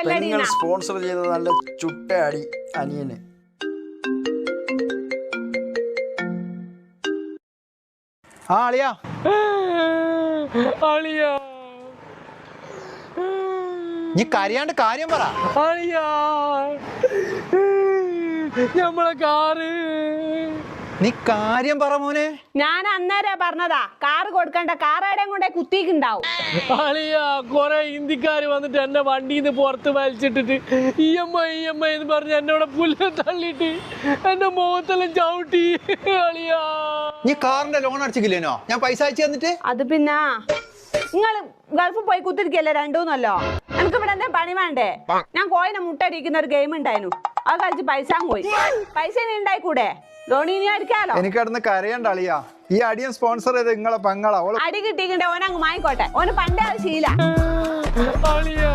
പെങ്ങൾ സ്പോൺസർ ചെയ്ത നല്ല ചുട്ട അടി അനിയന്. ആ അളിയാ അളിയാ നീ കരയാണ്ട് കാര്യം പറ. അളിയാ നമ്മളെ കാറ്. നീ കാര്യം പറ മോനെ. ഞാൻ അന്നേരം പറഞ്ഞതാ കാറ് കൊടുക്കണ്ട, കാറേടെ കൊണ്ടേ കുത്തിക്കുണ്ടാവും. അളിയാ കൊറേ ഹിന്ദിക്കാര് വന്നിട്ട് എന്നെ വണ്ടിന്ന് പുറത്ത് വലിച്ചിട്ടിട്ട് EMI എന്ന് പറഞ്ഞ് എന്നോട് പുല്ല് തള്ളിട്ട് എന്റെ മുഖത്തെല്ലാം ചവിട്ടി. അളിയാ നീ കാറിന്റെ ലോൺ അടച്ചില്ലേനോ? ഞാൻ പൈസ അയച്ചു തന്നിട്ട്. അത് പിന്നെ നിങ്ങൾ ഗൾഫിൽ പോയി കുത്തിരിക്കല്ലേ രണ്ടൂന്നല്ലോ. എനിക്ക് ഇവിടെ എന്താ പണി വേണ്ടേ? ഞാൻ കോയിനെ മുട്ടടിക്കുന്ന ഒരു ഗെയിം ഉണ്ടായിരുന്നു, അത് കളിച്ച് പൈസ പോയി. പൈസ ഇനി ഉണ്ടായിക്കൂടെ? ലോൺ ഇനി അടിക്കാലോ. എനിക്ക് കിടന്ന് കരയണ്ട അളിയാ. ഈ അടിയൻ സ്പോൺസർ ചെയ്ത് നിങ്ങളെ പെങ്ങളാ. അടി കിട്ടിക്കണ്ടേ ഓനങ്ങ് മായിക്കോട്ടെ, ഓന് പണ്ടേ അത് ശീല. അളിയാ